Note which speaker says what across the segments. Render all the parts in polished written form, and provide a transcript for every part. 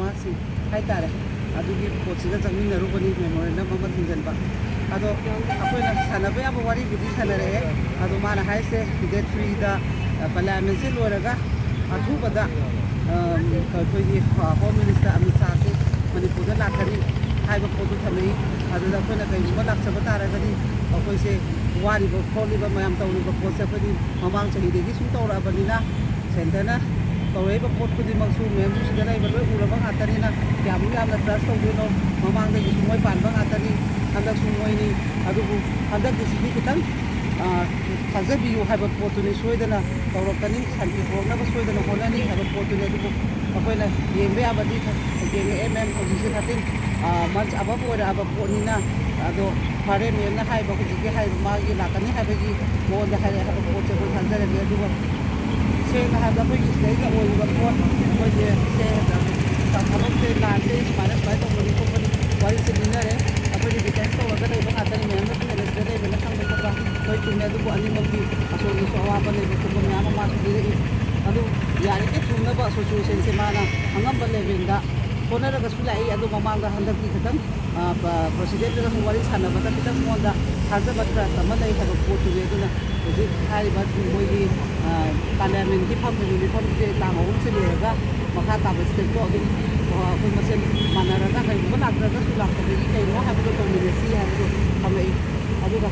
Speaker 1: ꯃꯥꯁꯤ ꯍꯥꯏꯇꯥꯔꯦ ꯑꯗꯨꯒꯤ ꯄꯣꯠꯁꯤꯗ ꯆꯪꯃꯤꯟꯅꯔꯨꯕꯅꯤ ꯃꯦꯃꯣꯔꯦꯟꯗꯝ ꯑꯃ ꯊꯤꯡꯖꯤꯟꯕ ꯑꯗꯣ ꯑꯩꯈꯣꯏꯅ ꯁꯥꯟꯅꯕ ꯌꯥꯕ ꯋꯥꯔꯤꯕꯨꯗꯤ ꯁꯥꯟꯅꯔꯛꯑꯦ ꯑꯗꯣ ꯃꯥꯅ ꯍꯥꯏꯁꯦ ꯗꯦꯠ 3ꯗ ꯄꯥꯔꯂꯤꯌꯥꯃꯦꯟꯁꯤ ꯂꯣꯏꯔꯒ ꯑꯊꯨꯕꯗ ꯑꯩꯈꯣꯏꯒꯤ ꯍꯣꯝ ꯃꯤꯅꯤꯁꯇꯔ ꯑꯃꯤꯠ ꯁꯥꯍꯁꯤ ꯃꯅꯤꯄꯨꯔꯗ ꯂꯥꯛꯀꯅꯤ ꯍꯥꯏꯕ ꯄꯣꯠꯇꯨ ꯊꯝꯃꯛꯏ ꯑꯗꯨꯗ ꯑꯩꯈꯣꯏꯅ ꯀꯩꯒꯨꯝꯕ ꯂꯥꯛꯆꯕ ꯇꯥꯔꯒꯗꯤ ꯑꯩꯈꯣꯏꯁꯦ ꯋꯥꯔꯤꯕ ꯈꯣꯠꯂꯤꯕ ꯃꯌꯥꯝ ꯇꯧꯔꯤꯕ ꯄꯣꯠꯁꯦ ꯑꯩꯈꯣꯏꯗꯤ ꯃꯃꯥꯡ ꯆꯍꯤꯗꯒꯤ ꯁꯨꯝ ꯇꯧꯔꯛꯑꯕꯅꯤ나 ꯁꯦꯟꯇꯔꯅ ꯇꯧꯔꯛꯏꯕ ꯄꯣꯠ ꯈꯨꯗꯤꯡꯃꯛꯁꯨ ꯃꯦꯝꯁꯨ ꯁꯤꯗ ꯂꯩꯕ ꯂꯣꯏ ꯎꯔꯕ ꯉꯥꯛꯇꯅꯤꯅ ꯀꯌꯥꯃꯨꯛ ꯌꯥꯝꯅ ꯇ꯭ꯔꯁ ꯇꯧꯗꯣꯏꯅꯣ ꯃꯃꯥꯡꯗꯒꯤꯁꯨ ꯃꯣꯏ ꯄꯥꯟꯕ ꯉꯥꯛꯇꯅꯤ ꯍꯟꯗꯛꯁꯨ ꯃꯣꯏꯅꯤ ꯑꯗꯨꯕꯨ ꯍꯟꯗꯛꯀꯤꯁꯤꯗꯤ ꯈꯤꯇꯪ ꯊꯥꯖꯕꯤꯌꯨ ꯍꯥꯏꯕ ꯄꯣꯠꯇꯨꯅꯤ ꯁꯣꯏꯗꯅ ꯇꯧꯔꯛꯀꯅꯤ ꯁꯥꯟꯇꯤ ꯄꯨꯔꯛꯅꯕ ꯁꯣꯏꯗꯅ ꯍꯣꯠꯅꯅꯤ ꯍꯥꯏꯕ ꯄꯣꯠꯇꯨꯅꯤ ꯑꯗꯨꯕꯨ ꯑꯩꯈꯣꯏꯅ ꯌꯦꯡꯕ ꯌꯥꯕꯗꯤ ꯌꯦꯡꯉꯛꯑꯦ ꯃꯦꯝ ꯍꯧꯖꯤꯛꯁꯦ 13 ꯃꯟꯁ ꯑꯕꯞ ꯑꯣꯏꯔꯛꯑꯕ ꯄꯣꯠꯅꯤꯅ ꯑꯗꯣ ꯐꯔꯦ ꯃꯦꯝꯅ ꯍꯥꯏꯕ ꯍꯧꯖꯤꯛꯀꯤ ꯍꯥꯏꯕ ꯃꯥꯒꯤ ꯂꯥꯛꯀꯅꯤ ꯍꯥꯏꯕꯒꯤ ꯃꯉꯣꯟꯗ ꯍꯥꯏꯔꯛꯑꯦ ꯍꯥꯏꯕ ꯄꯣꯠꯁꯦ ꯑꯩꯈꯣꯏ ꯊꯥꯖꯔꯒꯦ ꯑꯗꯨꯒ ꯁꯦꯡꯅ ꯍꯥꯏꯕꯗ ꯑꯩꯈꯣꯏꯒꯤ ꯁꯤꯗꯩꯗ ꯑꯣꯏꯔꯤꯕ ꯄꯣꯠ ꯑꯩꯈꯣꯏꯁꯦ ꯊꯕꯛꯁꯦ ꯂꯥꯟꯁꯦ ꯁꯨꯃꯥꯏꯅ ꯇꯧꯕꯅꯤ ꯈꯣꯠꯄꯅꯤ ꯋꯥꯔꯤꯁꯦ ꯂꯤꯅꯔꯦ ꯑꯩꯈꯣꯏꯗꯤ ꯗꯤꯐꯦꯟꯁ ꯇꯧꯔꯒ ꯂꯩꯕ ꯉꯥꯛꯇꯅꯤ ꯃꯌꯥꯝꯅꯁꯨ ꯍꯦꯟꯅ ꯁꯤꯗ ꯂꯩꯕꯅ ꯈꯪꯕ ꯈꯣꯠꯄ ꯂꯣꯏ ꯆꯨꯝꯃꯦ ꯑꯗꯨꯕꯨ ꯑꯅꯤꯃꯛꯀꯤ ꯑꯁꯣꯝꯗꯁꯨ ꯑꯋꯥꯕ ꯂꯩꯕ ꯈꯣꯠꯄ ꯃꯌꯥꯝ ꯑꯃ ꯃꯥꯁꯨ ꯂꯤꯔꯛꯏ ꯑꯗꯨ ꯌꯥꯔꯤꯉꯩ ꯊꯨꯅꯕ ꯁꯤꯆꯨꯋꯦꯁꯟꯁꯦ ꯃꯥꯅ ꯑꯉꯝꯕ ꯂꯦꯚꯦꯜꯗ ꯍꯣꯠꯅꯔꯒꯁꯨ ꯂꯥꯛꯏ ꯑꯗꯨ ꯃꯃꯥꯡꯗ ꯍꯟꯗꯛꯇꯤ ꯈꯤꯇꯪ ꯄ꯭ꯔꯁꯤꯗꯦꯟꯠꯇꯁꯨ ꯋꯥꯔꯤ ꯁꯥꯟꯅꯕꯗ ꯈꯤꯇꯪ ꯃꯉꯣꯟꯗ ꯊꯥꯖꯕ ꯇ꯭ꯔꯁ ꯑꯃ ꯂꯩ ꯍꯥꯏꯕ ꯄꯣꯠꯇꯨꯅꯤ ꯑꯗꯨꯅ ꯍꯧꯖꯤꯛ ꯍꯥꯏꯔꯤꯕ ꯃꯣꯏꯒꯤ ꯄꯥꯔꯂꯤꯌꯥꯃꯦꯟꯒꯤ ꯐꯝꯃꯤꯕ ꯃꯤꯐꯝꯁꯦ ꯇꯥꯡ 3ꯁꯦ ꯂꯣꯏꯔꯒ ꯃꯈꯥ ꯇꯥꯕ ꯁ꯭ꯇꯦꯞꯇꯣ ꯑꯗꯨꯝ ꯑꯩꯈꯣই ꯃꯁꯦꯟ ꯃꯥꯟꯅꯔꯒ ꯀꯩꯒꯨꯝꯕ ꯂꯥꯛꯇ꯭ꯔꯒꯁꯨ ꯂꯥꯛꯇꯕꯒꯤ ꯀꯩꯅꯣ ꯍꯥꯏꯕꯗꯣ ꯇꯧꯃꯤꯟꯅꯁꯤ ꯍꯥꯏꯕꯗꯣ ꯊꯝꯃꯛꯏ ꯑꯗꯨꯒ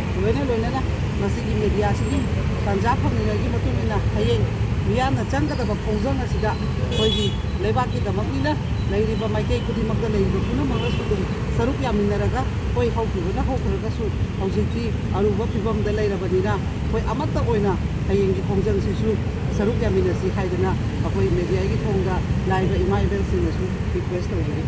Speaker 1: ꯂꯣꯏꯅꯅ ꯃꯁꯤꯒꯤ ꯃꯦꯗꯤꯌꯥꯁꯤꯒꯤ ꯇꯥꯟꯖꯥ ꯐꯪꯂꯤꯉꯩꯒꯤ ꯃꯇꯨꯡ ꯏꯟꯅ ꯍꯌꯦꯡ ꯃꯤꯌꯥꯝꯅ ꯆꯪꯒꯗꯕ ꯈꯣꯡꯖꯪ ꯑꯁꯤꯗ ꯑꯩꯈꯣꯏꯒꯤ ꯂꯩꯕꯥꯛꯀꯤꯗꯃꯛꯅꯤꯅ ꯂꯩꯔꯤꯕ ꯃꯥꯏꯀꯩ ꯈꯨꯗꯤꯡꯃꯛꯇ ꯂꯩꯔꯤꯕ ꯄꯨꯝꯅꯃꯛꯅꯁꯨ ꯑꯗꯨꯝ ꯁꯔꯨꯛ ꯌꯥꯃꯤꯟꯅꯔꯒ ꯑꯩꯈꯣꯏ ꯍꯧꯈꯤꯕꯅ ꯍꯧꯈ꯭ꯔꯒꯁꯨ ꯍꯧꯖꯤꯛꯇꯤ ꯑꯔꯨꯕ ꯐꯤꯕꯝꯗ ꯂꯩꯔꯕꯅꯤꯅ ꯑꯩꯈꯣꯏ ꯑꯃꯠꯇ ꯑꯣꯏꯅ ꯍꯌꯦꯡꯒꯤ ꯈꯣꯡꯖꯪꯁꯤꯁꯨ ꯁꯔꯨꯛ ꯌꯥꯃꯤꯟꯅꯁꯤ ꯍꯥꯏꯗꯅ ꯑꯩꯈꯣꯏ ꯃꯦꯗꯤꯌꯥꯒꯤ ꯊꯣꯡꯗ ꯂꯥꯛꯏꯕ ꯏꯃꯥ ꯏꯕꯦꯜꯁꯤꯡꯅꯁꯨ ꯔꯤꯀ꯭ꯋꯦꯁ ꯇꯧꯖꯔꯤ